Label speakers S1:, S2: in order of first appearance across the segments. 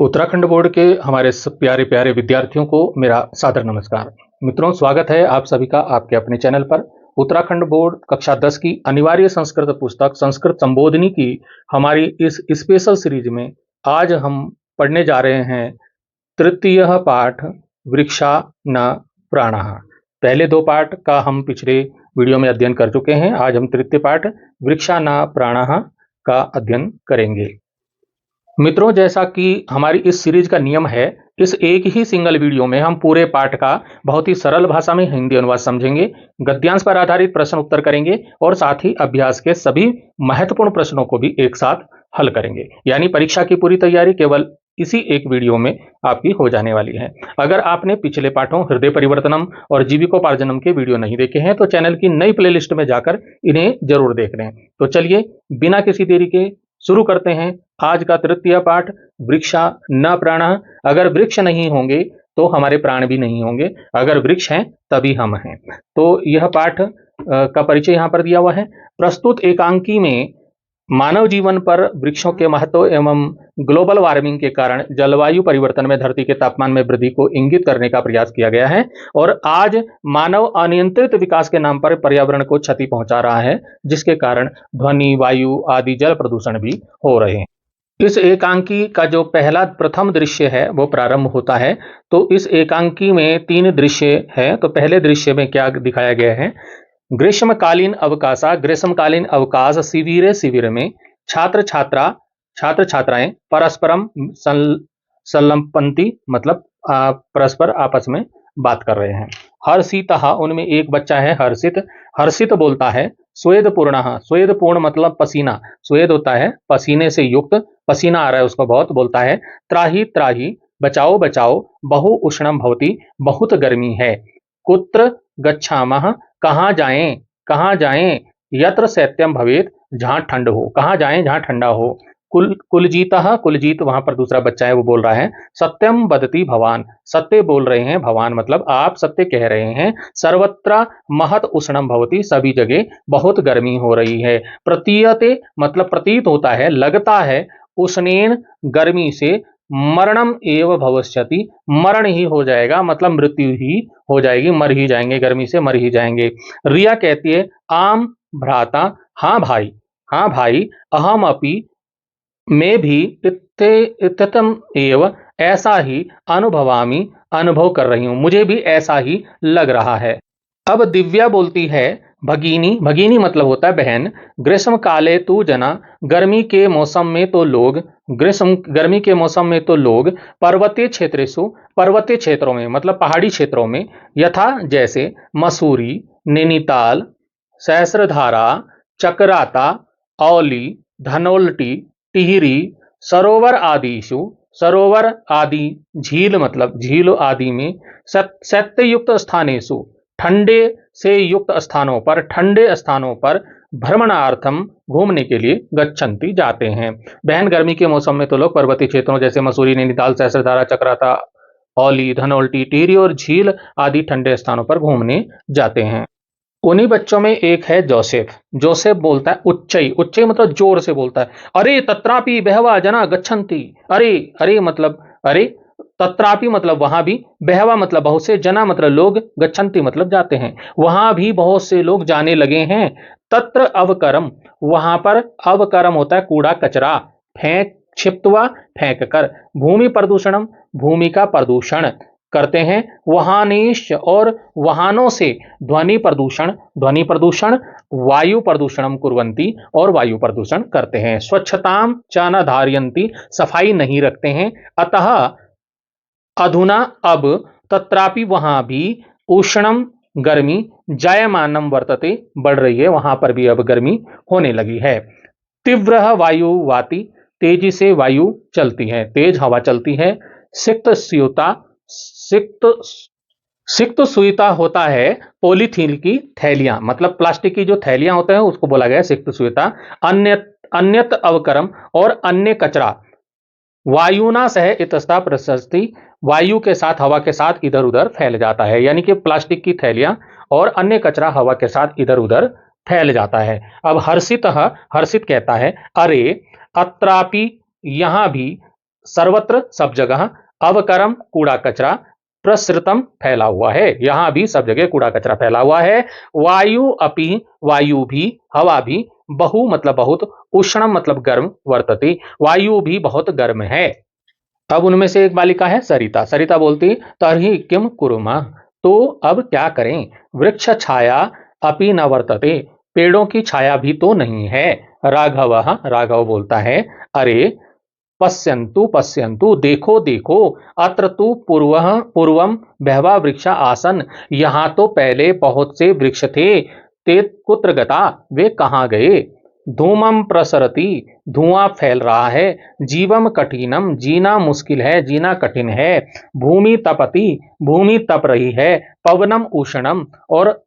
S1: Uttarakhand board के हमारे सब प्यारे प्यारे विद्यार्थियों को मेरा सादर नमस्कार। मित्रों, स्वागत है आप सभी का आपके अपने चैनल पर। उत्तराखंड बोर्ड कक्षा 10 की अनिवार्य संस्कृत पुस्तक संस्कृत संबोधिनी की हमारी इस स्पेशल सीरीज में आज हम पढ़ने जा रहे हैं तृतीय पाठ वृक्षा न प्राणः। पहले दो पाठ का हम पिछले वीडियो में अध्ययन कर चुके हैं। आज हम तृतीय पाठ वृक्षा न प्राणः का अध्ययन करेंगे। मित्रों, जैसा कि हमारी इस सीरीज का नियम है, इस एक ही सिंगल वीडियो में हम पूरे पाठ का बहुत ही सरल भाषा में हिंदी अनुवाद समझेंगे, गद्यांश पर आधारित प्रश्न उत्तर करेंगे और साथ ही अभ्यास के सभी महत्वपूर्ण प्रश्नों को भी एक साथ हल करेंगे। यानी परीक्षा की पूरी तैयारी केवल इसी एक वीडियो में आपकी हो जाने वाली है। अगर आपने पिछले पाठों हृदय परिवर्तनम और जीविकोपार्जनम के वीडियो नहीं देखे हैं तो चैनल की नई प्लेलिस्ट में जाकर इन्हें जरूर देख लें। तो चलिए बिना किसी देरी के शुरू करते हैं आज का तृतीय पाठ वृक्षा न प्राणः। अगर वृक्ष नहीं होंगे तो हमारे प्राण भी नहीं होंगे, अगर वृक्ष हैं तभी हम हैं। तो यह पाठ का परिचय यहाँ पर दिया हुआ है। प्रस्तुत एकांकी में मानव जीवन पर वृक्षों के महत्व एवं ग्लोबल वार्मिंग के कारण जलवायु परिवर्तन में धरती के तापमान में वृद्धि को इंगित करने का प्रयास किया गया है। और आज मानव अनियंत्रित विकास के नाम पर पर्यावरण को क्षति पहुंचा रहा है, जिसके कारण ध्वनि, वायु आदि जल प्रदूषण भी हो रहे हैं। इस एकांकी का जो प्रथम दृश्य है वो प्रारंभ होता है। तो इस एकांकी में 3 दृश्य है। तो पहले दृश्य में क्या दिखाया गया है? ग्रीष्मकालीन अवकाश शिविर में छात्र छात्राएं परस्परम संलपंती मतलब परस्पर आपस में बात कर रहे हैं। हर्षितः, उनमें एक बच्चा है हर्षित बोलता है स्वेदपूर्ण मतलब पसीना, स्वेद होता है पसीने से युक्त, पसीना आ रहा है उसको बहुत, बोलता है त्राही बचाओ बहु उष्णम भवति, बहुत गर्मी है। कुत्र गच्छामः, कहाँ जाएं यत्र शैत्यम भवेत, जहां ठंड हो, कहाँ जाएं जहां ठंडा हो। कुलजीत वहां पर दूसरा बच्चा है वो बोल रहा है सत्यम वदति भवान, सत्य बोल रहे हैं भवान मतलब आप सत्य कह रहे हैं। सर्वत्र महत उष्णम भवति, सभी जगह बहुत गर्मी हो रही है। प्रतीयते मतलब प्रतीत होता है, लगता है, उष्णेन गर्मी से मरणम एव भविष्यति, मरण ही हो जाएगा मतलब मृत्यु ही हो जाएगी, मर ही जाएंगे, गर्मी से मर ही जाएंगे। रिया कहती है आम भ्राता, हाँ भाई अहम अपि, मैं भी इत्यतम एव, ऐसा ही अनुभवामि, अनुभव कर रही हूं, मुझे भी ऐसा ही लग रहा है। अब दिव्या बोलती है भगिनी मतलब होता है बहन, ग्रीष्म काले तू जना, गर्मी के मौसम में तो लोग पर्वतीय क्षेत्रों में मतलब पहाड़ी क्षेत्रों में, यथा जैसे मसूरी, नैनीताल, सहस्रधारा, चक्राता, औली, धनोल्टी, टिहरी, सरोवर आदि झील मतलब झील आदि में, शैत्ययुक्त स्थानेषु, ठंडे से युक्त स्थानों पर भ्रमणार्थम, घूमने के लिए गच्छन्ति, जाते हैं। बहन, गर्मी के मौसम में तो लोग पर्वतीय क्षेत्रों जैसे मसूरी, नैनीताल, सहस्रधारा, चक्राता, औली, धनोल्टी, टिहरी और झील आदि ठंडे स्थानों पर घूमने जाते हैं। उन्हीं बच्चों में एक है जोसेफ बोलता है उच्चई मतलब जोर से बोलता है, अरे तत्रापि बहवा जना गच्छन्ति, अरे मतलब अरे, तत्रापि मतलब वहां भी, बहवा मतलब बहुत से, जना मतलब लोग, गच्छन्ति मतलब जाते हैं, वहां भी बहुत से लोग जाने लगे हैं। तत्र अवकरम, वहां पर अवकरम होता है कूड़ा कचरा, क्षिप्त्वा फेंक कर, भूमि प्रदूषणम भूमि का प्रदूषण करते हैं। वाहनेश्च और वाहनों से ध्वनि प्रदूषण, वायु प्रदूषणम कुर्वन्ति और वायु प्रदूषण करते हैं। स्वच्छताम च न धारयन्ति, सफाई नहीं रखते हैं। अतः अधुना अब, तत्रापि वहां भी, उष्णम गर्मी, जायमानम वर्तते बढ़ रही है, वहां पर भी अब गर्मी होने लगी है। तीव्र वायु वाति, तेजी से वायु चलती है, तेज हवा चलती है। सिक्त सुईता होता है पॉलीथीन की थैलियां मतलब प्लास्टिक की जो थैलियां होते हैं उसको बोला गया सिक्त सुईता। अन्यत अवकरम और अन्य कचरा, वायुना सह इतस्ता प्रशस्ति, वायु के साथ हवा के साथ इधर उधर फैल जाता है। यानी कि प्लास्टिक की थैलियां और अन्य कचरा हवा के साथ इधर उधर फैल जाता है। अब हर्षित कहता है अरे अत्रापि, यहां भी, सर्वत्र सब जगह अवकरम कूड़ा कचरा प्रसृतम फैला हुआ है, यहां भी सब जगह कूड़ा कचरा फैला हुआ है। वायु अपि, वायु भी, हवा भी, बहु मतलब बहुत, उष्णम मतलब गर्म, वर्तते वायु भी बहुत गर्म है। अब उनमें से एक बालिका है सरिता। सरिता बोलती तरहि किम कुरुमा, तो अब क्या करें। वृक्ष छाया अपि न वर्तते, पेड़ों की छाया भी तो नहीं है। राघव, राघव बोलता है अरे पश्यन्तु पश्यन्तु, देखो देखो, अत्र तु पूर्वम बहवा वृक्षा आसन, यहाँ तो पहले बहुत से वृक्ष थे। ते कुत्र गता, वे कहाँ गए। धूमम प्रसरति, धुआं फैल रहा है। जीवम कठिनम, जीना मुश्किल है, जीना कठिन है। भूमि तपति, भूमि तप रही है। पवनम उष्णम, और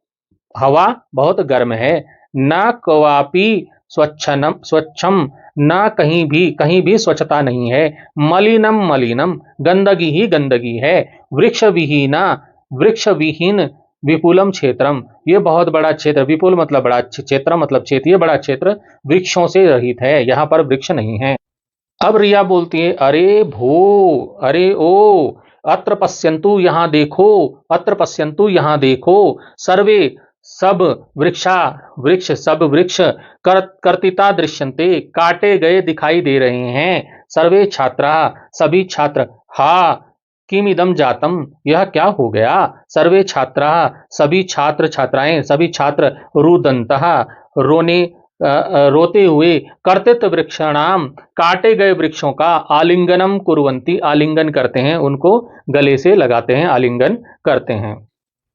S1: हवा बहुत गर्म है। न क्वापि स्वच्छनम स्वच्छम, न कहीं भी स्वच्छता नहीं है। मलिनम मलिनम, गंदगी ही गंदगी है। वृक्ष विहीना, वृक्ष विहीन विपुलम क्षेत्रम, ये बहुत बड़ा क्षेत्र, विपुल मतलब बड़ा, क्षेत्र मतलब क्षेत्र, ये बड़ा क्षेत्र वृक्षों से रहित है, यहाँ पर वृक्ष नहीं है। अब रिया बोलती है अरे भो, अरे ओ, अत्र पश्यन्तु, यहाँ देखो, अत्र पश्यन्तु, यहाँ देखो, सर्वे सब वृक्षा, वृक्ष सब वृक्ष, कर्तिता दृश्यन्ते, काटे गए दिखाई दे रहे हैं। सर्वे छात्रा, सभी छात्र, हा किमिदम जातम, यह क्या हो गया। सर्वे छात्रा, सभी छात्र छात्राएं, सभी छात्र, रुदंतः, रोने रोते हुए, कर्तित वृक्षाणाम, काटे गए वृक्षों का, आलिंगनम कुर्वन्ति, आलिंगन करते हैं, उनको गले से लगाते हैं, आलिंगन करते हैं।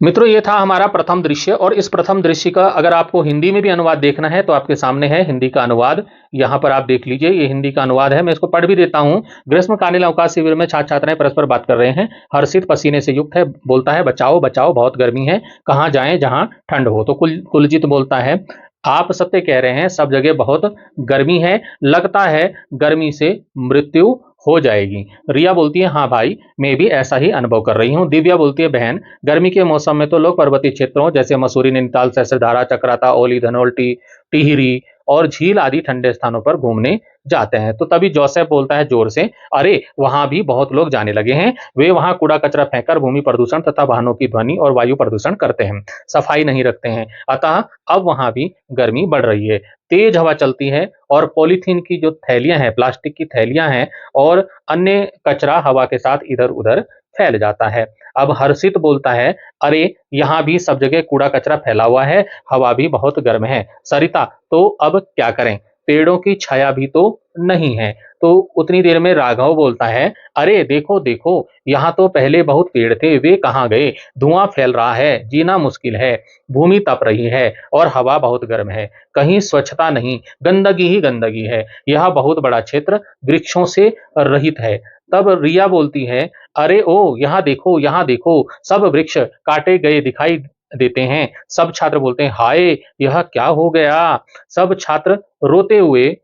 S1: मित्रों, ये था हमारा प्रथम दृश्य, और इस प्रथम दृश्य का अगर आपको हिंदी में भी अनुवाद देखना है तो आपके सामने है हिंदी का अनुवाद, यहाँ पर आप देख लीजिए, ये हिंदी का अनुवाद है, मैं इसको पढ़ भी देता हूँ। ग्रीष्मकालीन अवकाश शिविर में छात्र छात्राएं परस्पर बात कर रहे हैं। हर्षित पसीने से युक्त है, बोलता है बचाओ बचाओ, बहुत गर्मी है, कहाँ जाएं जहां ठंड हो। तो कुलजीत बोलता है आप सत्य कह रहे हैं, सब जगह बहुत गर्मी है, लगता है गर्मी से मृत्यु हो जाएगी। रिया बोलती है हाँ भाई, मैं भी ऐसा ही अनुभव कर रही हूँ। दिव्या बोलती है बहन, गर्मी के मौसम में तो लोग पर्वतीय क्षेत्रों जैसे मसूरी, नैनीताल, सहस्त्रधारा, चक्राता, ओली, धनौल्टी, टिहरी और झील आदि ठंडे स्थानों पर घूमने जाते हैं। तो तभी जोसेफ बोलता है जोर से, अरे वहां भी बहुत लोग जाने लगे हैं, वे वहां कूड़ा कचरा फेंककर भूमि प्रदूषण तथा वाहनों की ध्वनि और वायु प्रदूषण करते हैं, सफाई नहीं रखते हैं, अतः अब वहां भी गर्मी बढ़ रही है। तेज हवा चलती है और पॉलीथीन की जो थैलियां हैं, प्लास्टिक की थैलियां हैं और अन्य कचरा हवा के साथ इधर उधर फैल जाता है। अब हर्षित बोलता है अरे यहाँ भी सब जगह कूड़ा कचरा फैला हुआ है, हवा भी बहुत गर्म है। सरिता, तो अब क्या करें, पेड़ों की छाया भी तो नहीं है। तो उतनी देर में राघव बोलता है अरे देखो देखो, यहाँ तो पहले बहुत पेड़ थे, वे कहाँ गए। धुआं फैल रहा है, जीना मुश्किल है, भूमि तप रही है और हवा बहुत गर्म है, कहीं स्वच्छता नहीं, गंदगी ही गंदगी है, यह बहुत बड़ा क्षेत्र वृक्षों से रहित है। तब रिया बोलती है अरे ओ, यहाँ देखो, सब वृक्ष काटे गए दिखाई देते हैं। सब छात्र बोलते हैं हाय, यह क्या हो गया। सब छात्र रोते हुए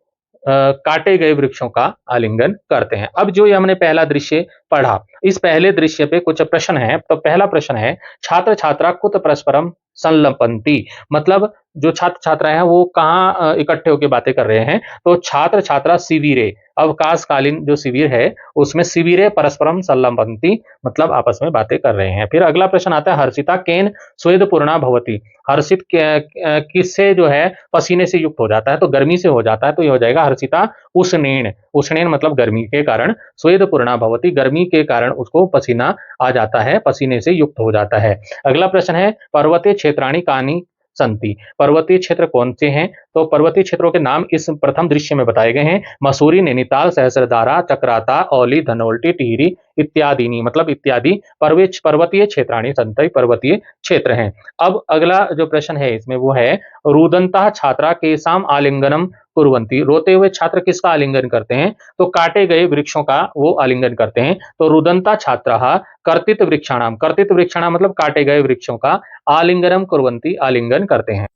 S1: काटे गए वृक्षों का आलिंगन करते हैं। अब जो ये हमने पहला दृश्य पढ़ा, इस पहले दृश्य पे कुछ प्रश्न है। तो पहला प्रश्न है, छात्र छात्रा कुत परस्परम संलपंती, मतलब जो छात्र छात्रा हैं वो कहाँ इकट्ठे होकर बातें कर रहे हैं। तो छात्र छात्रा शिविरे, अवकाशकालीन जो शिविर है उसमें शिविरे परस्परम संलपंती, मतलब आपस में बातें कर रहे हैं। फिर अगला प्रश्न आता है, हर्षिता केन स्वेदपूर्णा भवती, हर्षित किससे जो है पसीने से युक्त हो जाता है, तो गर्मी से हो जाता है, तो ये हो जाएगा हर्षिता उष्णेन, उष्णेन मतलब गर्मी के कारण, स्वेदपूर्णा भवती, गर्मी के कारण उसको पसीना आ जाता है, पसीने से युक्त हो जाता है। अगला प्रश्न है, पर्वतीय क्षेत्राणि कानि संति, पर्वतीय क्षेत्र कौन से हैं। तो पर्वतीय क्षेत्रों के नाम इस प्रथम दृश्य में बताए गए हैं, मसूरी, नैनीताल, सहस्रधारा, चक्राता, औली, धनौल्टी, टिहरी इत्यादि, मतलब इत्यादि पर्वतीय क्षेत्राणि संति, पर्वतीय क्षेत्र हैं। अब अगला जो प्रश्न है इसमें वो है, रुदंता छात्रा केसाम आलिंगनम कुर्वन्ति, रोते हुए छात्र किसका आलिंगन करते हैं, तो काटे गए वृक्षों का वो आलिंगन करते हैं। तो रुदंता छात्रा कर्तित वृक्षाणाम, कर्तित वृक्षाणाम मतलब काटे गए वृक्षों का आलिंगनम कुर्वन्ति, आलिंगन करते हैं।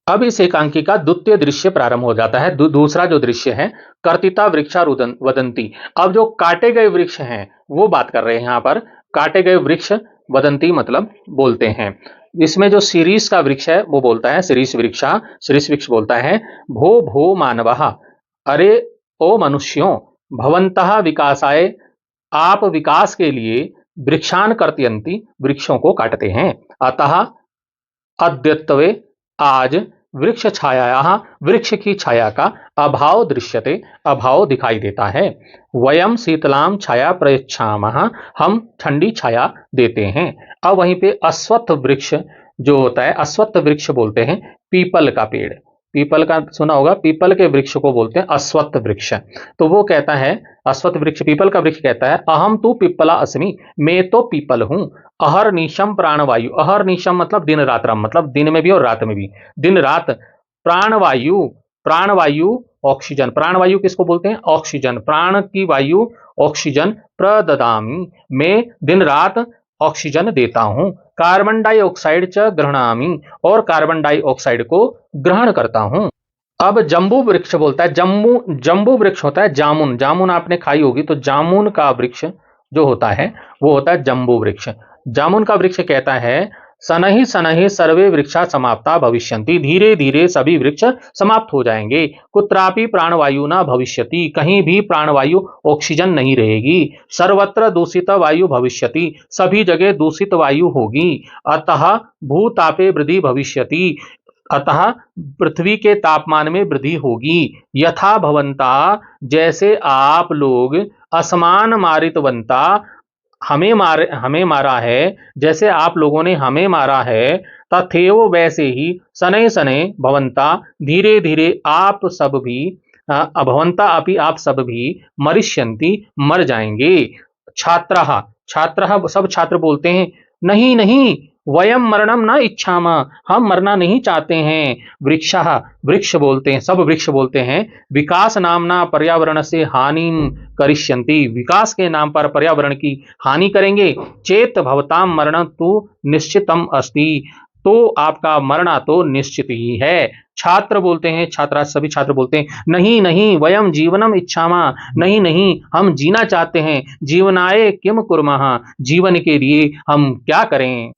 S1: अब इस एकांकी का द्वितीय दृश्य प्रारंभ हो जाता है। दूसरा जो दृश्य है, कर्तिता वृक्षा वदंती, अब जो काटे गए वृक्ष हैं वो बात कर रहे हैं। यहाँ पर काटे गए वृक्ष वदंती मतलब बोलते हैं। इसमें जो शीरीष का वृक्ष है वो बोलता है, शीरीष वृक्ष बोलता है, भो भो मानवः, अरे ओ मनुष्यों, भवन्तः विकासाय आप विकास के लिए वृक्षान कर्तयन्ति, वृक्षों को काटते हैं। अतः अद्यत्वे आज वृक्ष छाया, वृक्ष की छाया का अभाव दृश्यते, अभाव दिखाई देता है। वयम शीतलाम छाया प्रयच्छामः, हम ठंडी छाया देते हैं। अब वहीं पे अश्वत्थ वृक्ष जो होता है, अश्वत्थ वृक्ष बोलते हैं पीपल का पेड़, पीपल का सुना होगा, पीपल के वृक्ष को बोलते हैं अश्वत्थ वृक्ष। तो वो कहता है, अश्वत्थ वृक्ष पीपल का वृक्ष कहता है, अहम तू पिप्पला अस्मि, मैं तो पीपल हूं। अहर्निशम प्राणवायु, अहर्निशम मतलब दिन रात्रम, मतलब दिन में भी और रात में भी, दिन रात। प्राणवायु, प्राणवायु ऑक्सीजन, प्राणवायु किसको बोलते हैं? ऑक्सीजन, प्राण की वायु ऑक्सीजन। प्रददामी, मैं दिन रात ऑक्सीजन देता हूं। कार्बन डाइऑक्साइड च ग्रहणामि, और कार्बन डाइऑक्साइड को ग्रहण करता हूं। अब जम्बू वृक्ष बोलता है, जम्बू वृक्ष होता है जामुन, जामुन आपने खाई होगी, तो जामुन का वृक्ष जो होता है वो होता है जम्बू वृक्ष। जामुन का वृक्ष कहता है, सनहि सनहि सर्वे वृक्षा समाप्ता भविष्यन्ति, धीरे धीरे सभी वृक्ष समाप्त हो जाएंगे। कुत्रापि प्राणवायु न भविष्यति, कहीं भी प्राणवायु ऑक्सीजन नहीं रहेगी। सर्वत्र दूषित वायु भविष्यति, सभी जगह दूषित वायु होगी। अतः भूतापे वृद्धि भविष्यति, अतः पृथ्वी के तापमान में वृद्धि होगी। यथा भवंता, जैसे आप लोग असमान मारितवंता, हमें मारा है, जैसे आप लोगों ने हमें मारा है। तथैव वैसे ही शनैः शनैः भवंता, धीरे धीरे आप सब भी, भवंता अपि आप सब भी, मरिष्यन्ति मर जाएंगे। छात्रः, छात्रः सब छात्र बोलते हैं, नहीं नहीं, वयम मरणम न इच्छाम, हम मरना नहीं चाहते हैं। वृक्षः, वृक्ष बोलते हैं, सब वृक्ष बोलते हैं, विकास नामना पर्यावरण से हानि करिष्यन्ति, विकास के नाम पर पर्यावरण की हानि करेंगे। चेत भवताम मरण तो निश्चितम अस्ति, तो आपका मरना तो निश्चित ही है। छात्र बोलते हैं, छात्रा सभी छात्र बोलते हैं, नहीं नहीं, वयम जीवनम इच्छामा, नहीं नहीं, हम जीना चाहते हैं। जीवनाय किम कुर्मः, जीवन के लिए हम क्या करें।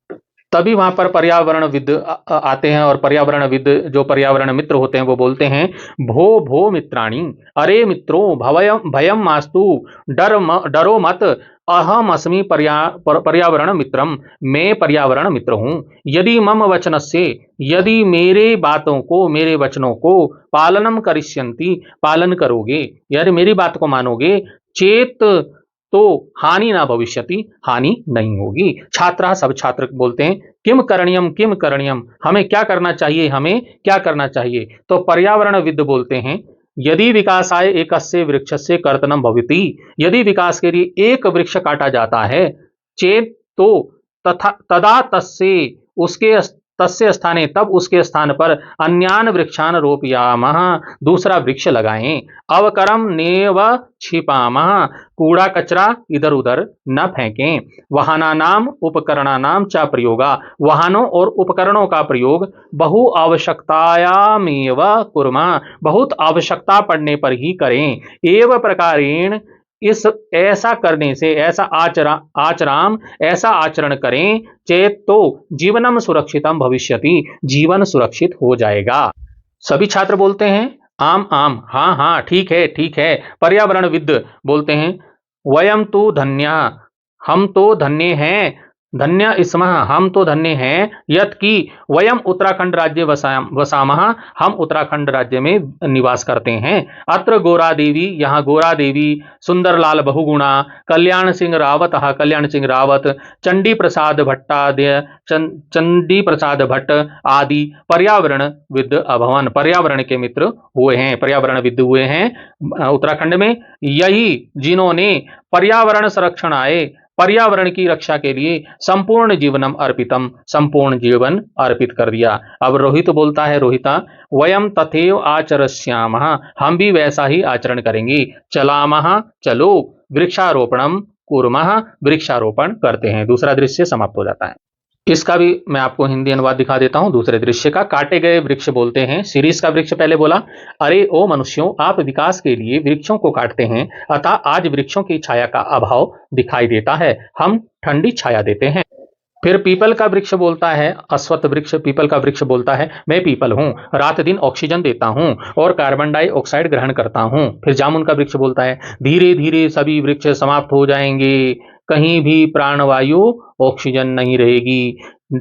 S1: तभी वहां पर पर्यावरणविद आते हैं, और पर्यावरणविद जो पर्यावरण मित्र होते हैं वो बोलते हैं, भो भो मित्राणि, अरे मित्रों, भवयम भयम मास्तु, डरो मत, अहम अस्मि पर्यावरण मित्रम, मैं पर्यावरण मित्र हूं। यदि मम वचनस्य, यदि मेरे बातों को, मेरे वचनों को, पालनम करिष्यन्ति, पालन करोगे, यानी मेरी बात को मानोगे, चेत तो हानि ना भविष्यति, हानि नहीं होगी। छात्रा सब छात्र बोलते हैं, किम करणीयम, हमें क्या करना चाहिए, हमें क्या करना चाहिए। तो पर्यावरणविद बोलते हैं, यदि विकासाय एकस्य वृक्षस्य कर्तनम भवति, यदि विकास के लिए एक वृक्ष काटा जाता है, चेत तो तदा तस्य, उसके तस्य स्थाने, तब उसके स्थान पर अन्यान वृक्षान रोपयामः, दूसरा वृक्ष लगाएं। अवकरम नेव क्षिपामः, कूड़ा कचरा इधर उधर न फेंकें। वाहनानाम उपकरणानाम च प्रयोगा, वाहनों और उपकरणों का प्रयोग बहु आवश्यकतायामेव कुर्मः, बहुत आवश्यकता पड़ने पर ही करें। एव प्रकारेण, इस ऐसा करने से, ऐसा ऐसा आचरण करें, चेत तो जीवनम सुरक्षितम भविष्यति, जीवन सुरक्षित हो जाएगा। सभी छात्र बोलते हैं, आम आम, हाँ हाँ, ठीक है। पर्यावरणविद बोलते हैं, वयम तो धन्या, हम तो धन्य हैं, धन्य स्मः, हम तो धन्य हैं। यत की वयम उत्तराखंड राज्य वसामः, हम उत्तराखंड राज्य में निवास करते हैं। अत्र गोरा देवी, यहाँ गोरा देवी, सुंदरलाल बहुगुणा, कल्याण सिंह रावत, चंडी प्रसाद भट्टादय, चंडी प्रसाद भट्ट आदि पर्यावरणविद अभवन, पर्यावरण के मित्र हुए हैं, पर्यावरणविद हुए हैं उत्तराखंड में। यही जिन्होंने पर्यावरण संरक्षणाय, पर्यावरण की रक्षा के लिए संपूर्ण जीवनम अर्पितम, संपूर्ण जीवन अर्पित कर दिया। अब रोहित बोलता है, रोहिता, वयम तथैव आचरस्यामः, हम भी वैसा ही आचरण करेंगे। चलामः, चलो, वृक्षारोपणम कुर्मः, वृक्षारोपण करते हैं। दूसरा दृश्य समाप्त हो जाता है। इसका भी मैं आपको हिंदी अनुवाद दिखा देता हूं दूसरे दृश्य का। काटे गए वृक्ष बोलते हैं, सीरीज का वृक्ष पहले बोला, अरे ओ मनुष्यों, आप विकास के लिए वृक्षों को काटते हैं, अतः आज वृक्षों की छाया का अभाव दिखाई देता है, हम ठंडी छाया देते हैं। फिर पीपल का वृक्ष बोलता है, अश्वत्थ वृक्ष पीपल का वृक्ष बोलता है, मैं पीपल हूँ, रात दिन ऑक्सीजन देता हूँ और कार्बन डाइऑक्साइड ग्रहण करता हूँ। फिर जामुन का वृक्ष बोलता है, धीरे धीरे सभी वृक्ष समाप्त हो जाएंगे, कहीं भी प्राणवायु ऑक्सीजन नहीं रहेगी,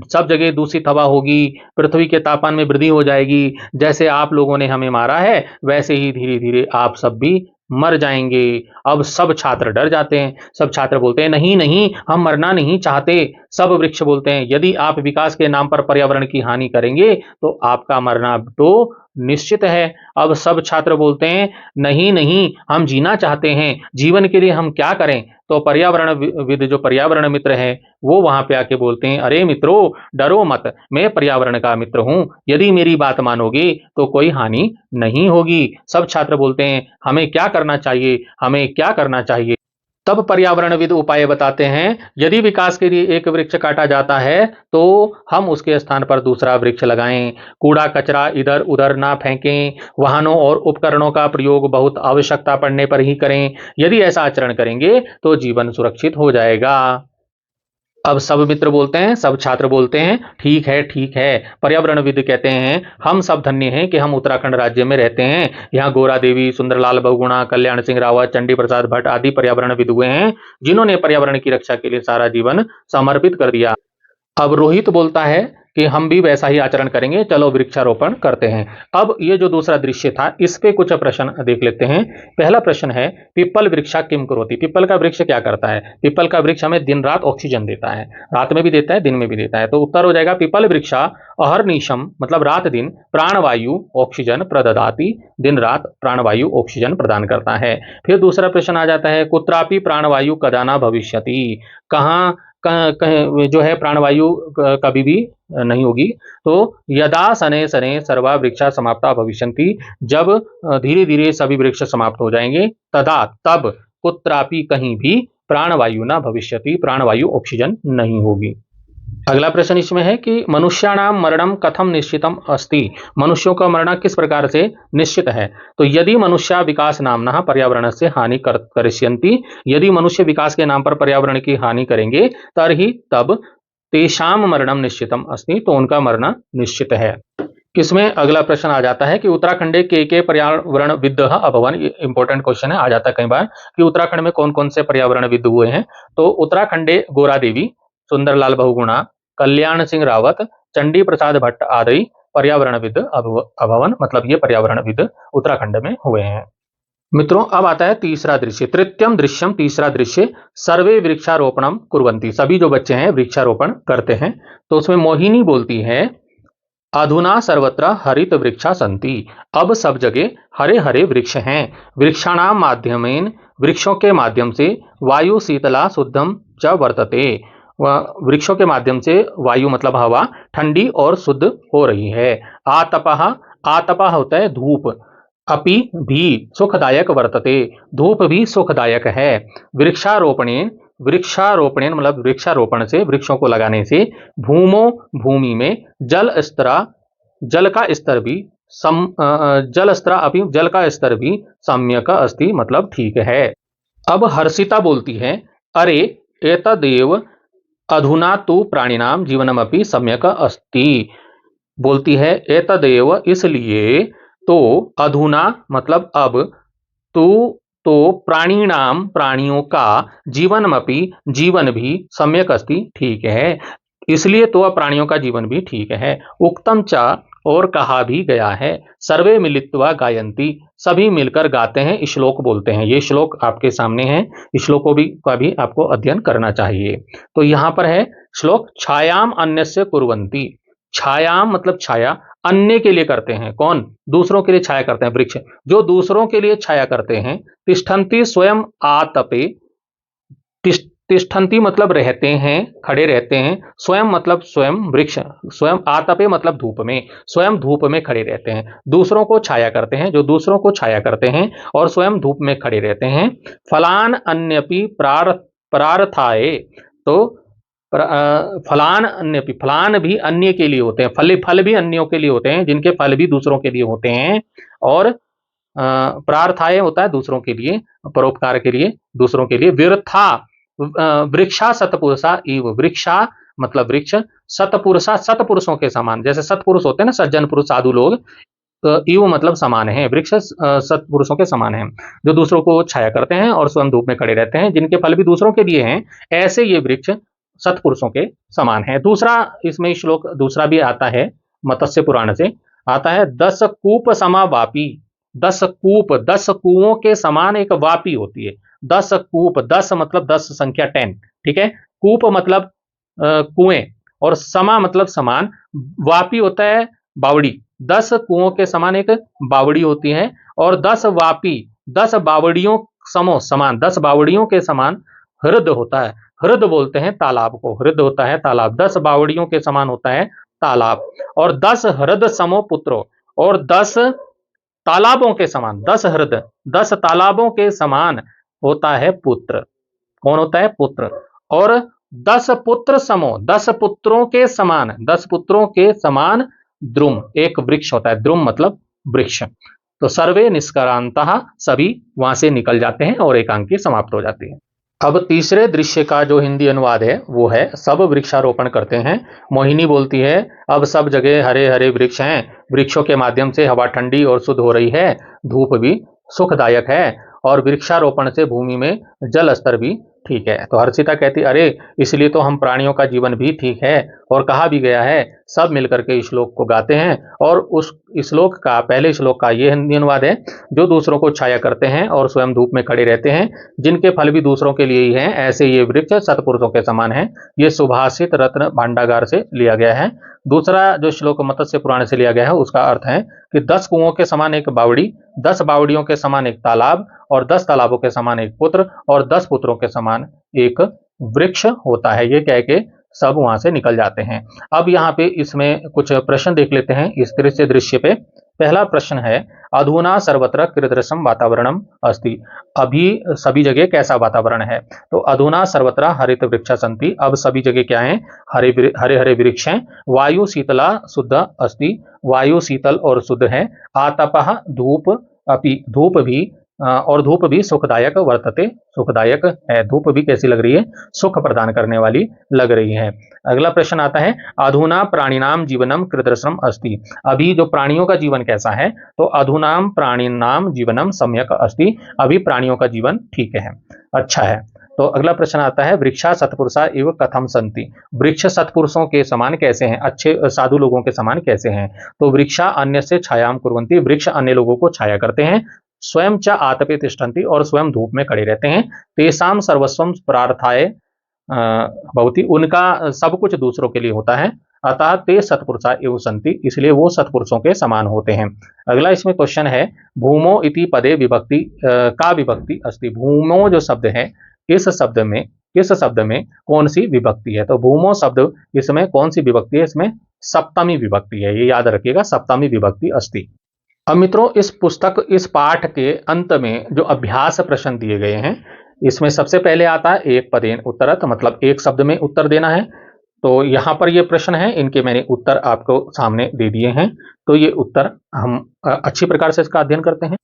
S1: सब जगह दूषित हवा होगी, पृथ्वी के तापमान में वृद्धि हो जाएगी, जैसे आप लोगों ने हमें मारा है वैसे ही धीरे धीरे आप सब भी मर जाएंगे। अब सब छात्र डर जाते हैं, सब छात्र बोलते हैं नहीं नहीं हम मरना नहीं चाहते। सब वृक्ष बोलते हैं यदि आप विकास के नाम पर पर्यावरण की हानि करेंगे तो आपका मरना तो निश्चित है। अब सब छात्र बोलते हैं नहीं नहीं हम जीना चाहते हैं, जीवन के लिए हम क्या करें। तो पर्यावरण विद जो पर्यावरण मित्र है वो वहां पे आके बोलते हैं, अरे मित्रों डरो मत, मैं पर्यावरण का मित्र हूं, यदि मेरी बात मानोगे तो कोई हानि नहीं होगी। सब छात्र बोलते हैं हमें क्या करना चाहिए, हमें क्या करना चाहिए। तब पर्यावरणविद उपाय बताते हैं, यदि विकास के लिए एक वृक्ष काटा जाता है तो हम उसके स्थान पर दूसरा वृक्ष लगाएं, कूड़ा कचरा इधर उधर ना फेंकें, वाहनों और उपकरणों का प्रयोग बहुत आवश्यकता पड़ने पर ही करें। यदि ऐसा आचरण करेंगे तो जीवन सुरक्षित हो जाएगा। अब सब मित्र बोलते हैं, सब छात्र बोलते हैं ठीक है। पर्यावरणविद कहते हैं हम सब धन्य हैं कि हम उत्तराखंड राज्य में रहते हैं। यहाँ गोरा देवी, सुंदरलाल बहुगुणा, कल्याण सिंह रावत, चंडी प्रसाद भट्ट आदि पर्यावरणविद हुए हैं जिन्होंने पर्यावरण की रक्षा के लिए सारा जीवन समर्पित कर दिया। अब रोहित बोलता है कि हम भी वैसा ही आचरण करेंगे, चलो वृक्षारोपण करते हैं। अब ये जो दूसरा दृश्य था इस पे कुछ प्रश्न देख लेते हैं। पहला प्रश्न है, पिप्पल वृक्षा किम करोति, पिप्पल का वृक्ष क्या करता है। पिप्पल का वृक्ष हमें दिन रात ऑक्सीजन देता है, रात में भी देता है दिन में भी देता है। तो उत्तर हो जाएगा पिप्पल वृक्षा अहर्निशम मतलब रात दिन प्राणवायु ऑक्सीजन प्रददाति, दिन रात प्राणवायु ऑक्सीजन प्रदान करता है। फिर दूसरा प्रश्न आ जाता है, कुत्रापि प्राणवायु कदाना भविष्यति, कहाँ जो है प्राणवायु कभी भी नहीं होगी। तो यदा शनै शनै सर्वा वृक्षा समाप्ता भविष्यन्ति, जब धीरे धीरे सभी वृक्ष समाप्त हो जाएंगे, तदा तब कुत्रापि कहीं भी प्राणवायु न भविष्यति, प्राणवायु ऑक्सीजन नहीं होगी। अगला प्रश्न इसमें है कि मनुष्याणाम मरणम कथम निश्चितम अस्ति, मनुष्यों का मरना किस प्रकार से निश्चित है। तो यदि मनुष्य विकास नामना पर्यावरण से हानि करिष्यन्ति, यदि मनुष्य विकास के नाम पर पर्यावरण की हानि करेंगे तरही तब तेषाम मरणम निश्चितम अस्ति, तो उनका मरना निश्चित है। इसमें अगला प्रश्न आ जाता है कि उत्तराखंडे के पर्यावरण विद अभवन, इंपॉर्टेंट क्वेश्चन है, आ जाता है कई बार कि उत्तराखंड में कौन कौन से पर्यावरण विद हुए हैं। तो उत्तराखंडे गोरा देवी, सुंदरलाल बहुगुणा, कल्याण सिंह रावत, चंडी प्रसाद भट्ट आदि पर्यावरणविद अभवन, मतलब ये पर्यावरणविद उत्तराखंड में हुए हैं। मित्रों अब आता है तीसरा दृश्य, तृतीयम दृश्यम, तीसरा दृश्य, सर्वे वृक्षारोपणम कुर्वन्ति, सभी जो बच्चे हैं वृक्षारोपण करते हैं। तो उसमें मोहिनी बोलती है, अधुना सर्वत्र हरित वृक्षा संति, अब सब जगह हरे हरे वृक्ष हैं। वृक्षाणाम माध्यमेन, वृक्षों के माध्यम से वायु शीतला शुद्धम च वर्तते, वृक्षों के माध्यम से वायु मतलब हवा ठंडी और शुद्ध हो रही है। आतपः, आतपः होता है धूप, अपि भी सुखदायक वर्तते, धूप भी सुखदायक है। वृक्षारोपणेन, वृक्षारोपणेन मतलब वृक्षारोपण से, वृक्षों को लगाने से, भूमो भूमि में जल स्तर, जल का स्तर भी जल स्तर अभी, जल का स्तर भी सम्यक अस्ति मतलब ठीक है। अब हर्षिता बोलती है, अरे एतदेव अधुना तु प्राणिनाम जीवनमपि सम्यक अस्ति, बोलती है एतदेव इसलिए, तो अधुना मतलब अब, तो प्राणिनाम प्राणियों का, जीवनमपि जीवन भी, सम्यक अस्ति ठीक है, इसलिए तो प्राणियों का जीवन भी ठीक है। उक्तम च और कहा भी गया है, सर्वे मिलित्वा गायन्ति, सभी मिलकर गाते हैं, श्लोक बोलते हैं। ये श्लोक आपके सामने है, श्लोकों का भी आपको अध्ययन करना चाहिए। तो यहां पर है श्लोक, छायाम अन्यस्य कुर्वन्ति, छायाम मतलब छाया, अन्य के लिए करते हैं, कौन, दूसरों के लिए छाया करते हैं, वृक्ष जो दूसरों के लिए छाया करते हैं। तिष्ठन्ति स्वयं आतपे, तिष्ठन्ति मतलब रहते हैं, खड़े रहते हैं, स्वयं मतलब स्वयं, वृक्ष स्वयं, आतपे मतलब धूप में, स्वयं धूप में खड़े रहते हैं, दूसरों को छाया करते हैं, जो दूसरों को छाया करते हैं और स्वयं धूप में खड़े रहते हैं। फलान अन्यपि प्रार्थाए, तो फलान अन्यपि, फलान भी अन्य के लिए होते हैं, फल भी अन्यों के लिए होते हैं, जिनके फल भी दूसरों के लिए होते हैं। और प्रार्थाए होता है दूसरों के लिए, परोपकार के लिए, दूसरों के लिए। व्यर्था वृक्षा सतपुरुषा इव, वृक्षा मतलब वृक्ष, सत्पुरुषा सत्पुरुषों के समान, जैसे सत्पुरुष होते हैं ना, सज्जन पुरुष साधु लोग, तो इव मतलब समान है, वृक्ष सत्पुरुषों के समान है, जो दूसरों को छाया करते हैं और स्वयं धूप में खड़े रहते हैं, जिनके फल भी दूसरों के लिए हैं, ऐसे ये वृक्ष सत्पुरुषों के समान है। दूसरा इसमें श्लोक दूसरा भी आता है, मत्स्य पुराण से आता है, 10 कूप समा वापी। 10 कूप, 10 कुओं के समान एक वापी होती है। 10 कूप, 10 मतलब 10 संख्या 10, ठीक है। कूप मतलब कुएं, और समा मतलब समान, वापी होता है बावड़ी। 10 कुओं के समान एक बावड़ी होती है, और 10 वापी, 10 बावड़ियों समो समान, 10 बावड़ियों के समान हृद होता है। हृद बोलते हैं तालाब को, हृद होता है तालाब, 10 बावड़ियों के समान होता है तालाब। और 10 हृद समो पुत्रो, और 10 तालाबों के समान, 10 हृद, 10 तालाबों के समान होता है पुत्र। कौन होता है? पुत्र। और 10 पुत्र समो, 10 पुत्रों के समान, 10 पुत्रों के समान द्रुम, एक वृक्ष होता है। द्रुम मतलब वृक्ष। तो सर्वे निष्क्रांतः, सभी वहां से निकल जाते हैं और एकांकी समाप्त हो जाती है। अब तीसरे दृश्य का जो हिंदी अनुवाद है वो है, सब वृक्षारोपण करते हैं। मोहिनी बोलती है, अब सब जगह हरे हरे वृक्ष हैं, वृक्षों के माध्यम से हवा ठंडी और शुद्ध हो रही है, धूप भी सुखदायक है, और वृक्षारोपण से भूमि में जल स्तर भी ठीक है। तो हर्षिता कहती, अरे इसलिए तो हम प्राणियों का जीवन भी ठीक है, और कहा भी गया है। सब मिलकर के इस श्लोक को गाते हैं, और उस श्लोक का, पहले श्लोक का ये हिंदी अनुवाद है, जो दूसरों को छाया करते हैं और स्वयं धूप में खड़े रहते हैं, जिनके फल भी दूसरों के लिए ही हैं, ऐसे ये वृक्ष सत्पुरुषों के समान है। ये सुभाषित रत्न भांडागार से लिया गया है। दूसरा जो श्लोक मत्स्य पुराण से लिया गया है, उसका अर्थ है कि 10 कुओं के समान एक बावड़ी, 10 बावड़ियों के समान एक तालाब, और 10 तालाबों के समान एक पुत्र, और 10 पुत्रों के समान एक वृक्ष होता है। ये कह के सब वहां से निकल जाते हैं। अब यहाँ पे इसमें कुछ प्रश्न देख लेते हैं इस दृश्य दृश्य पे। पहला प्रश्न है, अधुना सर्वत्र कीदृशम वातावरणम अस्ति। अभी सभी जगह कैसा वातावरण है? तो अधुना सर्वत्र हरित वृक्षा संति, अब सभी जगह क्या है? हरे हरे हरे वृक्ष हैं। वायु शीतला शुद्ध अस्ति, वायु शीतल और शुद्ध है। आतपः धूप अपि, धूप भी और धूप भी सुखदायक वर्तते, सुखदायक है। धूप भी कैसी लग रही है? सुख प्रदान करने वाली लग रही है। अगला प्रश्न आता है, अधुना प्राणिनाम जीवनम कीदृशम अस्ति। अभी जो प्राणियों का जीवन कैसा है? तो अधुनाम प्राणिनाम जीवनम सम्यक अस्ति, अभी प्राणियों का जीवन ठीक है, अच्छा है। तो अगला प्रश्न आता है, वृक्षा सत्पुरुषा इव कथम संति। वृक्ष सत्पुरुषों के समान कैसे हैं? अच्छे साधु लोगों के समान कैसे हैं? तो वृक्षा अन्य से छायाम कुर्वन्ति, वृक्ष अन्य लोगों को छाया करते हैं। स्वयं च आतपे तिष्ठन्ति, और स्वयं धूप में खड़े रहते हैं। तेषाम सर्वस्वम प्रार्थाय भवति, उनका सब कुछ दूसरों के लिए होता है। अतः ते सत्पुरुषा एव संति, इसलिए वो सत्पुरुषों के समान होते हैं। अगला इसमें क्वेश्चन है, भूमो इति पदे विभक्ति का विभक्ति अस्ति। भूमो जो शब्द है, इस शब्द में कौन सी विभक्ति है? तो भूमो शब्द, इसमें कौन सी विभक्ति है? इसमें सप्तमी विभक्ति है, ये याद रखिएगा, सप्तमी विभक्ति अस्ति। अब मित्रों, इस पुस्तक, इस पाठ के अंत में जो अभ्यास प्रश्न दिए गए हैं, इसमें सबसे पहले आता है एक पदेन उत्तरत, मतलब एक शब्द में उत्तर देना है। तो यहाँ पर ये प्रश्न है, इनके मैंने उत्तर आपको सामने दे दिए हैं। तो ये उत्तर हम अच्छी प्रकार से इसका अध्ययन करते हैं।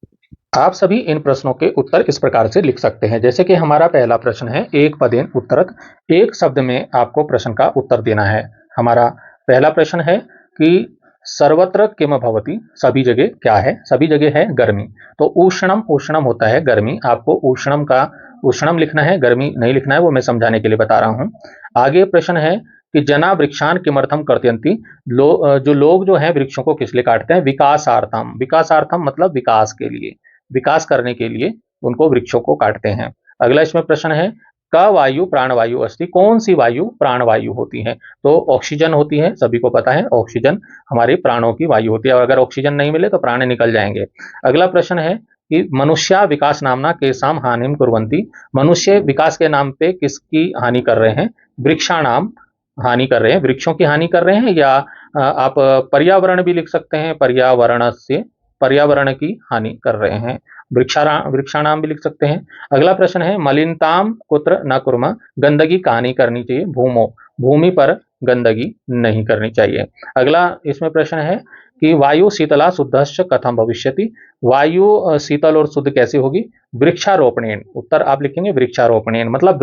S1: आप सभी इन प्रश्नों के उत्तर इस प्रकार से लिख सकते हैं, जैसे कि हमारा पहला प्रश्न है, एक पदेन उत्तरत, एक शब्द में आपको प्रश्न का उत्तर देना है। हमारा पहला प्रश्न है कि सर्वत्र किम भवति, सभी जगह क्या है? सभी जगह है गर्मी। तो उष्णम, उष्णम होता है गर्मी। आपको उष्णम का उष्णम लिखना है, गर्मी नहीं लिखना है, वो मैं समझाने के लिए बता रहा हूं। आगे प्रश्न है कि जना वृक्षान किमर्थम कर्तयन्ति, जो लोग जो है वृक्षों को किस लिए काटते हैं? विकासार्थम, विकासार्थम मतलब विकास के लिए, विकास करने के लिए उनको वृक्षों को काटते हैं। अगला इसमें प्रश्न है, क वायु प्राणवायु अस्ति, कौन सी वायु प्राणवायु होती है? तो ऑक्सीजन होती है, सभी को पता है, ऑक्सीजन हमारे प्राणों की वायु होती है, और अगर ऑक्सीजन नहीं मिले तो प्राण निकल जाएंगे। अगला प्रश्न है कि मनुष्य विकास नामना केसाम हानिम कुर्वन्ति, मनुष्य विकास के नाम पे किसकी हानि कर रहे हैं? वृक्षाणाम हानि कर रहे हैं, वृक्षों की हानि कर रहे हैं, या आप पर्यावरण भी लिख सकते हैं, पर्यावरण से, पर्यावरण की हानि कर रहे हैं, वृक्षाणाम भी लिख सकते हैं। अगला प्रश्न है, मलिनताम कुत्र न कुर्म, गंदगी कहाँ नहीं करनी चाहिए? भूमो, भूमि पर गंदगी नहीं करनी चाहिए। अगला इसमें प्रश्न है कि वायु शीतला शुद्धश्च कथम भविष्यति, वायु शीतल और शुद्ध कैसे होगी? वृक्षारोपणेन, उत्तर आप लिखेंगे वृक्षारोपणेन, मतलब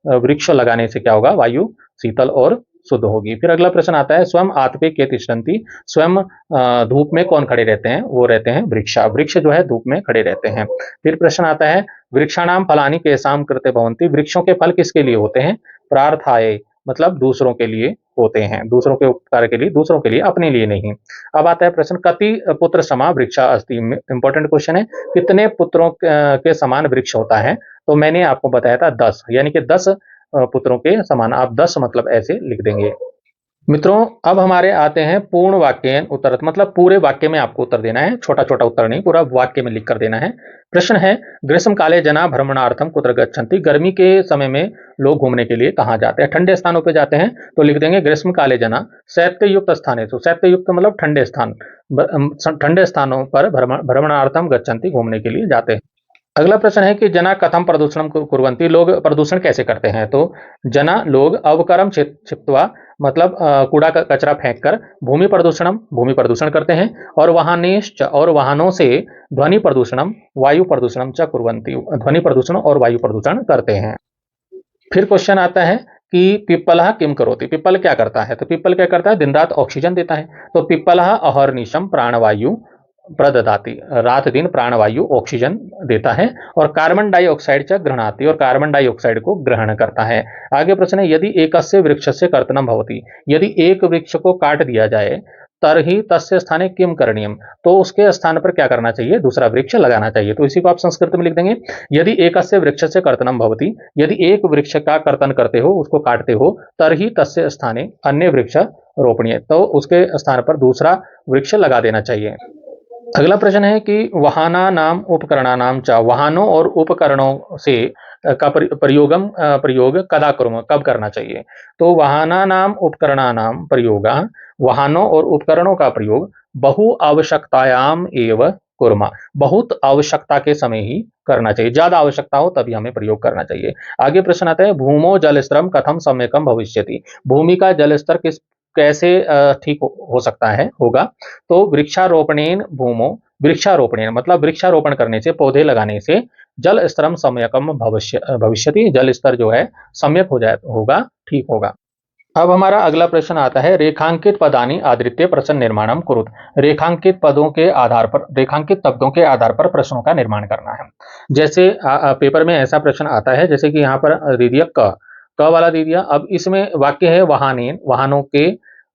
S1: वृक्ष लगाने से क्या होगा? वायु शीतल और शुद्ध होगी। फिर अगला प्रश्न आता है, स्वयं आतपे के तिष्ठन्ति, स्वयं धूप में कौन खड़े रहते हैं? वो रहते हैं वृक्षा। वृक्ष जो है धूप में खड़े रहते हैं। फिर प्रश्न आता है, वृक्षाणाम फलानि केषां कृते भवन्ति, वृक्षों के फल किसके लिए होते हैं? प्रार्थाय, मतलब दूसरों के लिए होते हैं, दूसरों के उपकार के लिए, दूसरों के लिए, अपने लिए नहीं। अब आता है प्रश्न, कति पुत्र समा वृक्षा अस्ति, इंपॉर्टेंट क्वेश्चन है, कितने पुत्रों के समान वृक्ष होता है? तो मैंने आपको बताया था 10, यानी कि 10 पुत्रों के समान। आप 10 मतलब ऐसे लिख देंगे। मित्रों, अब हमारे आते हैं पूर्ण वाक्यन उत्तर, मतलब पूरे वाक्य में आपको उत्तर देना है, छोटा छोटा उत्तर नहीं, पूरा वाक्य में लिख कर देना है। प्रश्न है, ग्रीष्म काले जना भ्रमणार्थम कुत्र गच्छन्ति, गर्मी के समय में लोग घूमने के लिए कहाँ जाते हैं? ठंडे स्थानों पे जाते हैं, तो लिख देंगे ग्रीष्म काले जना शैत्ययुक्त स्थानेषु, शैत्ययुक्त मतलब ठंडे स्थान, ठंडे स्थानों पर भ्रमणार्थम गच्छन्ति, घूमने के लिए जाते हैं। अगला प्रश्न है कि जना कथम प्रदूषणम कुर्वन्ति, लोग प्रदूषण कैसे करते हैं? तो जना लोग अवकरम क्षिप्त्वा, मतलब कूड़ा कचरा फेंककर, भूमि प्रदूषण करते हैं, और वाहनेश्च, और वाहनों से ध्वनि प्रदूषणम वायु प्रदूषणम च कुर्वन्ति, ध्वनि प्रदूषण और वायु प्रदूषण करते हैं। फिर क्वेश्चन आता है कि पिप्पलः किम करोति, पिप्पल क्या करता है? तो पिप्पल क्या करता है? दिन रात ऑक्सीजन देता है। तो पिप्पलः अहर्निशम प्राणवायु प्रददाति, रात दिन प्राणवायु ऑक्सीजन देता है, और कार्बन डाइऑक्साइड च गृह्णाति, और कार्बन डाइऑक्साइड को ग्रहण करता है। आगे प्रश्न है, यदि एकस्य वृक्षस्य कर्तनं भवति, यदि एक वृक्ष को काट दिया जाए, तर्हि तस्य स्थाने किम करणीयम, तो उसके स्थान पर क्या करना चाहिए? दूसरा वृक्ष लगाना चाहिए। तो इसी को आप संस्कृत में लिख देंगे, यदि एकस्य वृक्षस्य कर्तनं भवति, यदि एक वृक्ष का कर्तन करते हो, उसको काटते हो, तर्हि तस्य स्थाने अन्य वृक्ष रोपणीय, तो उसके स्थान पर दूसरा वृक्ष लगा देना चाहिए। अगला प्रश्न है कि वाहना नाम उपकरणानाम च, वाहनों और उपकरणों से का प्रयोग कदा कुर्मः, कब करना चाहिए? तो वाहना नाम उपकरणानाम प्रयोग, वाहनों और उपकरणों का प्रयोग बहु आवश्यकतायाम एव कुर्मः, बहुत आवश्यकता के समय ही करना चाहिए, ज्यादा आवश्यकता हो तभी हमें प्रयोग करना चाहिए। आगे प्रश्न आता है, भूमो जलस्तरम कथम सम्यकम भविष्यति, भूमि का जलस्तर कैसे ठीक हो सकता है, होगा? तो वृक्षारोपणेन भूमो, वृक्षारोपणेन मतलब वृक्षारोपण करने से, पौधे लगाने से, जल स्तरम सम्यकम भविष्यति, जल स्तर जो है सम्यक हो जाए, होगा, ठीक होगा। अब हमारा अगला प्रश्न आता है, रेखांकित पदानि आदृत्य प्रश्न निर्माणम कुरुत, रेखांकित पदों के आधार पर, रेखांकित शब्दों के आधार पर प्रश्नों का निर्माण करना है। जैसे पेपर में ऐसा प्रश्न आता है, जैसे कि यहाँ पर दे दिया क वाला दे दिया। अब इसमें वाक्य है, वाहनेन, वाहनों के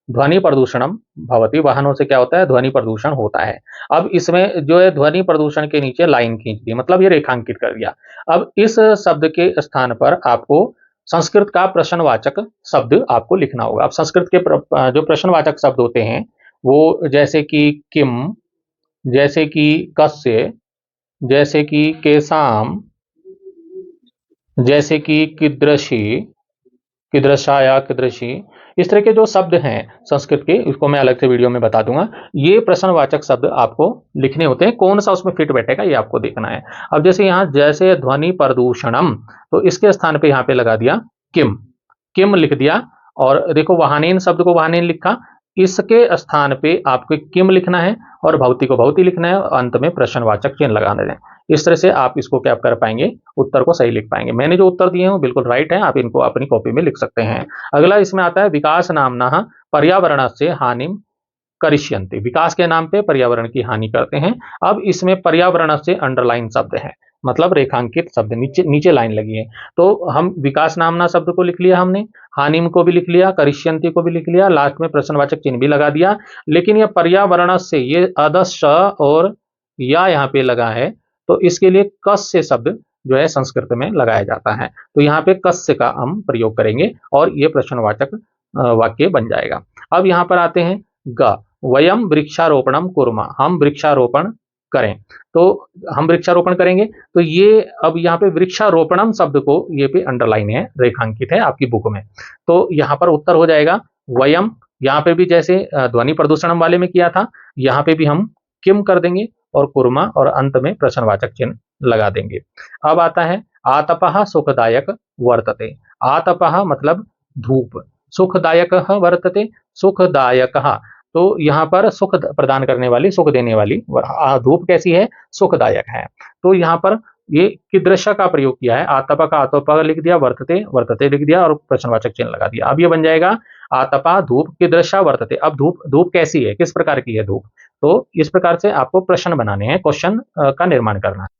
S1: ध्वनि प्रदूषणम भवति, वाहनों से क्या होता है? ध्वनि प्रदूषण होता है। अब इसमें जो है ध्वनि प्रदूषण के नीचे लाइन खींच दी, मतलब ये रेखांकित कर दिया। अब इस शब्द के स्थान पर आपको संस्कृत का प्रश्नवाचक शब्द आपको लिखना होगा। अब संस्कृत के जो प्रश्नवाचक शब्द होते हैं, वो जैसे कि किम, जैसे कि कस्य, जैसे कि केसाम, जैसे कि कीदृशी, कीदृशाया, कीदृशी, इस तरह के जो शब्द हैं संस्कृत के, इसको मैं अलग से वीडियो में बता दूंगा। ये प्रश्नवाचक शब्द आपको लिखने होते हैं, कौन सा उसमें फिट बैठेगा ये आपको देखना है। अब जैसे यहाँ, जैसे ध्वनि प्रदूषणम, तो इसके स्थान पे यहाँ पे लगा दिया किम, किम लिख दिया, और देखो वाहनेन शब्द को वाहनेन लिखा, इसके स्थान पे आपको किम लिखना है, और भवती को भवती लिखना है, और अंत में प्रश्नवाचक चिन्ह लगाना है। इस तरह से आप इसको क्या कर पाएंगे? उत्तर को सही लिख पाएंगे। मैंने जो उत्तर दिए हैं बिल्कुल राइट है, आप इनको अपनी कॉपी में लिख सकते हैं। अगला इसमें आता है, विकास नामना पर्यावरण से हानिम करिष्यन्ति, विकास के नाम पे पर्यावरण की हानि करते हैं। अब इसमें पर्यावरण से अंडरलाइन शब्द है, मतलब रेखांकित शब्द, नीचे नीचे लाइन लगी है। तो हम विकास नामना शब्द को लिख लिया हमने, हानिम को भी लिख लिया, करिष्यन्ति को भी लिख लिया, लास्ट में प्रश्नवाचक चिन्ह भी लगा दिया। लेकिन यह पर्यावरण से, ये अदश और या यहाँ पे लगा है, तो इसके लिए कस्य शब्द जो है संस्कृत में लगाया जाता है। तो यहाँ पे कस्य का हम प्रयोग करेंगे, और ये प्रश्नवाचक वाक्य बन जाएगा। अब यहाँ पर आते हैं ग, वयम वृक्षारोपणम कुर्मा, हम वृक्षारोपण करें, तो हम वृक्षारोपण करेंगे। तो ये अब यहाँ पे वृक्षारोपणम शब्द को ये पे अंडरलाइन है, रेखांकित है आपकी बुक में। तो यहाँ पर उत्तर हो जाएगा वयम, यहाँ पे भी जैसे ध्वनि प्रदूषण वाले में किया था, यहाँ पे भी हम किम कर देंगे, और कुर्मा, और अंत में प्रश्नवाचक चिन्ह लगा देंगे। अब आता है, आतपः सुखदायक वर्तते, आतपः मतलब धूप, सुखदायक वर्तते, सुखदायक, तो यहाँ पर सुख प्रदान करने वाली, सुख देने वाली, धूप कैसी है? सुखदायक है। तो यहाँ पर ये कीदृश का प्रयोग किया है। आतप का आतप लिख दिया, वर्तते वर्तते लिख दिया और प्रश्नवाचक चिन्ह लगा दिया। अब ये बन जाएगा आतपा धूप कीदृश वर्तते। अब धूप धूप कैसी है, किस प्रकार की है धूप, तो इस प्रकार से आपको प्रश्न बनाने हैं, क्वेश्चन का निर्माण करना है।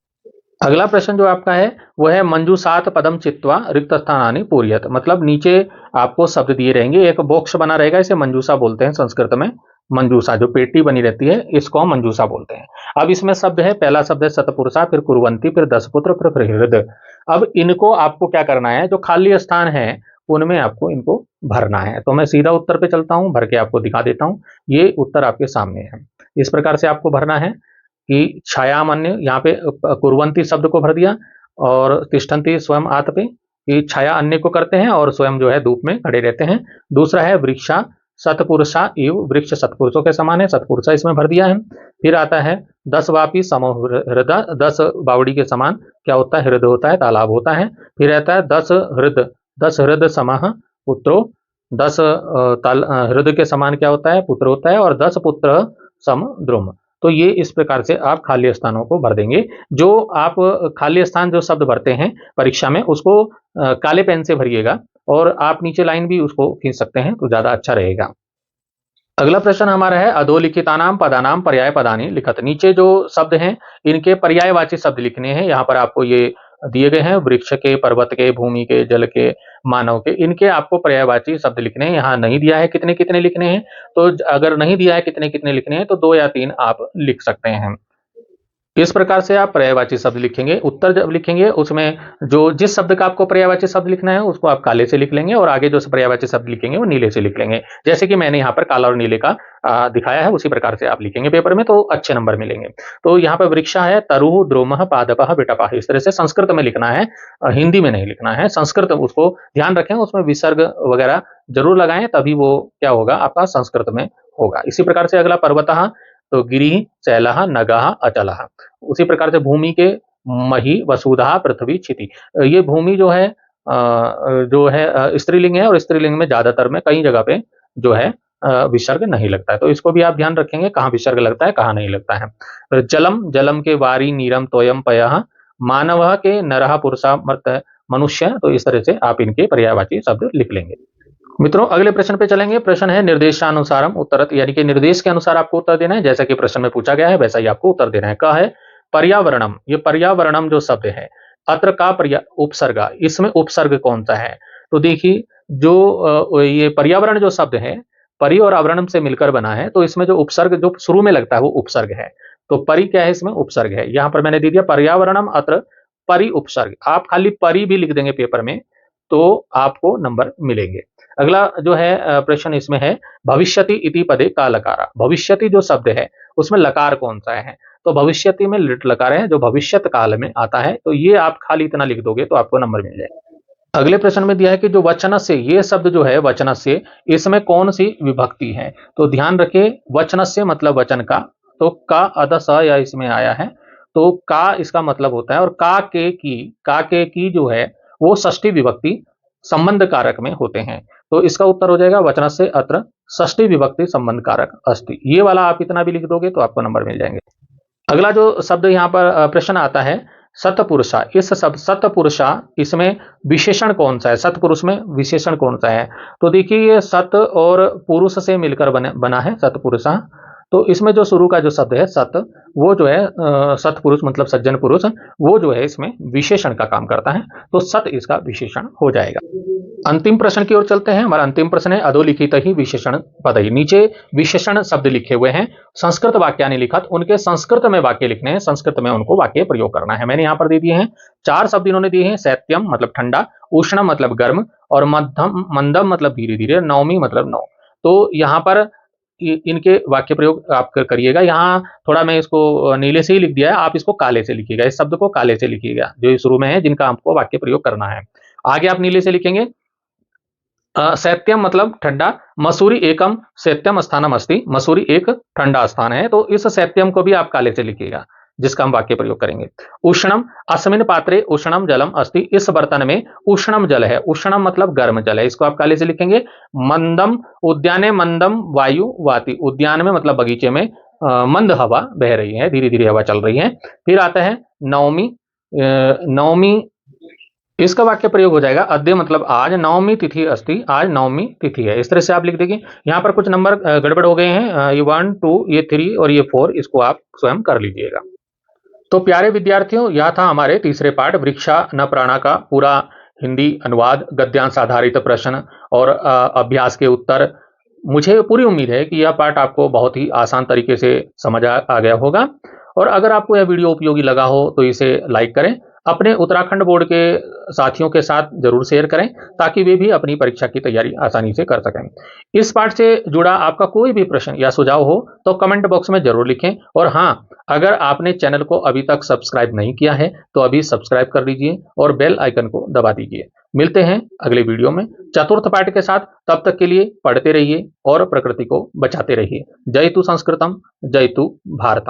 S1: अगला प्रश्न जो आपका है वो है मंजूषात पदम चित्वा रिक्त स्थानानि पूर्यत। मतलब नीचे आपको शब्द दिए रहेंगे, एक बॉक्स बना रहेगा, इसे मंजूषा बोलते हैं संस्कृत में। मंजूषा जो पेटी बनी रहती है इसको हम मंजूषा बोलते हैं। अब इसमें शब्द है, पहला शब्द है सतपुरुषा, फिर कुर्वंती, फिर दसपुत्र, फिर हृद। अब इनको आपको क्या करना है, जो खाली स्थान है उनमें आपको इनको भरना है। तो मैं सीधा उत्तर पे चलता हूं, भर के आपको दिखा देता हूं। ये उत्तर आपके सामने है, इस प्रकार से आपको भरना है कि छायामन्य, यहाँ पे कुर्वंती शब्द को भर दिया और तिष्ठन्ति स्वयं आतपे, कि छाया अन्य को करते हैं और स्वयं जो है धूप में खड़े रहते हैं। दूसरा है वृक्षा सतपुरुषा इव, वृक्ष सतपुरुषों के समान है, सतपुरुषा इसमें भर दिया है। फिर आता है 10 वापी समो हृदय, 10 बावड़ी के समान क्या होता है, हृदय होता है, तालाब होता है। फिर आता है 10 हृदय समाह पुत्रो, 10 हृदय के समान क्या होता है, पुत्र होता है। और 10 पुत्र सम द्रुम। तो ये इस प्रकार से आप खाली स्थानों को भर देंगे। जो आप खाली स्थान जो शब्द भरते हैं परीक्षा में, उसको काले पेन से भरिएगा और आप नीचे लाइन भी उसको खींच सकते हैं तो ज्यादा अच्छा रहेगा। अगला प्रश्न हमारा है अधोलिखितानाम पदानाम पर्याय पदानी लिखत। नीचे जो शब्द हैं इनके पर्यायवाची शब्द लिखने हैं। यहाँ पर आपको ये दिए गए हैं, वृक्ष के, पर्वत के, भूमि के, जल के, मानव के, इनके आपको पर्यायवाची शब्द लिखने हैं। यहाँ नहीं दिया है कितने कितने लिखने हैं, तो अगर नहीं दिया है कितने कितने लिखने हैं तो 2 या 3 आप लिख सकते हैं। इस प्रकार से आप पर्यायवाची शब्द लिखेंगे। उत्तर जब लिखेंगे उसमें जो जिस शब्द का आपको पर्यायवाची शब्द लिखना है उसको आप काले से लिख लेंगे और आगे जो पर्यायवाची शब्द लिखेंगे वो नीले से लिख लेंगे। जैसे कि मैंने यहाँ पर काला और नीले का दिखाया है, उसी प्रकार से आप लिखेंगे पेपर में तो अच्छे नंबर मिलेंगे। तो यहाँ पर वृक्षा है, तरुः द्रोमः पादपः विटपः, इस तरह से संस्कृत में लिखना है, हिंदी में नहीं लिखना है। संस्कृत उसको ध्यान रखें, उसमें विसर्ग वगैरह जरूर लगाएं, तभी वो क्या होगा आपका संस्कृत में होगा। इसी प्रकार से अगला पर्वतः, तो गिरि शैलः नगः अचलः। उसी प्रकार से भूमि के मही वसुधा पृथ्वी क्षिति। ये भूमि जो है स्त्रीलिंग है और स्त्रीलिंग में ज्यादातर में कई जगह पे जो है विसर्ग नहीं लगता है, तो इसको भी आप ध्यान रखेंगे कहाँ विसर्ग लगता है कहाँ नहीं लगता है। जलम, जलम के वारी नीरम तोयम पयः, मानव के नरः पुरुषा मर्त मनुष्य। तो इस तरह से आप इनके पर्यायवाची शब्द लिख लेंगे। मित्रों अगले प्रश्न पे चलेंगे। प्रश्न है निर्देशानुसारम उत्तरत, यानी कि निर्देश के अनुसार आपको उत्तर देना है, जैसा कि प्रश्न में पूछा गया है वैसा ही आपको उत्तर देना है। कहा है पर्यावरणम, ये पर्यावरणम जो शब्द है, अत्र का उपसर्ग, इसमें उपसर्ग कौन सा है। तो देखिए जो ये पर्यावरण जो शब्द है परि और आवरणम से मिलकर बना है, तो इसमें जो उपसर्ग जो शुरू में लगता है वो उपसर्ग है। तो परि क्या है, इसमें उपसर्ग है। यहां पर मैंने दे दिया पर्यावरणम अत्र परि उपसर्ग। आप खाली परि भी लिख देंगे पेपर में तो आपको नंबर मिलेंगे। अगला जो है प्रश्न इसमें है भविष्यति इति पदे का लकारा। भविष्यति जो शब्द है उसमें लकार कौन सा है, तो भविष्यति में लिट लकार है जो भविष्यत काल में आता है। तो ये आप खाली इतना लिख दोगे तो आपको नंबर मिल जाएगा। अगले प्रश्न में दिया है कि जो वचन से, ये शब्द जो है वचन से, इसमें कौन सी विभक्ति है। तो ध्यान रखिए वचन से मतलब वचन का, तो का अद स या इसमें आया है, तो का इसका मतलब होता है। और का के की जो है वो षष्ठी विभक्ति संबंध कारक में होते हैं। तो इसका उत्तर हो जाएगा वचन से अत्र षष्ठी विभक्ति संबंध कारक अस्ति। ये वाला आप इतना भी लिख दोगे तो आपको नंबर मिल जाएंगे। अगला जो शब्द यहाँ पर प्रश्न आता है सतपुरुषा। इस शब्द सतपुरुषा, इसमें विशेषण कौन सा है, सतपुरुष में विशेषण कौन सा है। तो देखिए ये सत और पुरुष से मिलकर बना है सतपुरुषा। तो इसमें जो शुरू का जो शब्द है सत, वो जो है सतपुरुष मतलब सज्जन पुरुष, वो जो है इसमें विशेषण का काम करता है, तो सत इसका विशेषण हो जाएगा। अंतिम प्रश्न की ओर चलते हैं। हमारा अंतिम प्रश्न है अधोलिखित ही विशेषण पदही। नीचे विशेषण शब्द लिखे हुए हैं, संस्कृत वाक्यानि लिखत, उनके संस्कृत में वाक्य लिखने हैं, संस्कृत में उनको वाक्य प्रयोग करना है। मैंने यहाँ पर दे दिए हैं 4 शब्द इन्होंने दिए हैं। शैत्यम मतलब ठंडा, उष्ण मतलब गर्म, और मध्यम मंदम मतलब धीरे धीरे, नवमी मतलब नौ। तो यहाँ पर इनके वाक्य प्रयोग आप करिएगा। यहाँ थोड़ा मैं इसको नीले से ही लिख दिया है, आप इसको काले से लिखिएगा, इस शब्द को काले से लिखिएगा जो शुरू में है, जिनका आपको वाक्य प्रयोग करना है। आगे आप नीले से लिखेंगे शैत्यम मतलब ठंडा, मसूरी एकम शैत्यम स्थानम अस्ति, मसूरी एक ठंडा स्थान है, तो इस शैत्यम को भी आप काले से लिखिएगा जिसका हम वाक्य प्रयोग करेंगे। उष्णम अस्मिन पात्रे उष्णम जलम अस्ति, इस बर्तन में उष्णम जल है, उष्णम मतलब गर्म जल है, इसको आप काले से लिखेंगे। मंदम उद्याने मंदम वायु वाति, उद्यान में मतलब बगीचे में मंद हवा बह रही है, धीरे धीरे हवा चल रही है। फिर आता है नवमी, नवमी, इसका वाक्य प्रयोग हो जाएगा अद्य मतलब आज, नवमी तिथि अस्ति, आज नवमी तिथि है। इस तरह से आप लिख देंगे। यहाँ पर कुछ नंबर गड़बड़ हो गए हैं, ये 1 2 ये 3 और ये 4, इसको आप स्वयं कर लीजिएगा। तो प्यारे विद्यार्थियों, यह था हमारे तीसरे पाठ वृक्षा न प्राणा का पूरा हिंदी अनुवाद, गद्यांश आधारित प्रश्न और अभ्यास के उत्तर। मुझे पूरी उम्मीद है कि यह पाठ आपको बहुत ही आसान तरीके से समझ आ गया होगा। और अगर आपको यह वीडियो उपयोगी लगा हो तो इसे लाइक करें, अपने उत्तराखंड बोर्ड के साथियों के साथ जरूर शेयर करें ताकि वे भी अपनी परीक्षा की तैयारी आसानी से कर सकें। इस पाठ से जुड़ा आपका कोई भी प्रश्न या सुझाव हो तो कमेंट बॉक्स में जरूर लिखें। और हाँ, अगर आपने चैनल को अभी तक सब्सक्राइब नहीं किया है तो अभी सब्सक्राइब कर लीजिए और बेल आइकन को दबा दीजिए। मिलते हैं अगले वीडियो में चतुर्थ पाठ के साथ। तब तक के लिए पढ़ते रहिए और प्रकृति को बचाते रहिए। जय तु संस्कृतम, जय तु भारतम।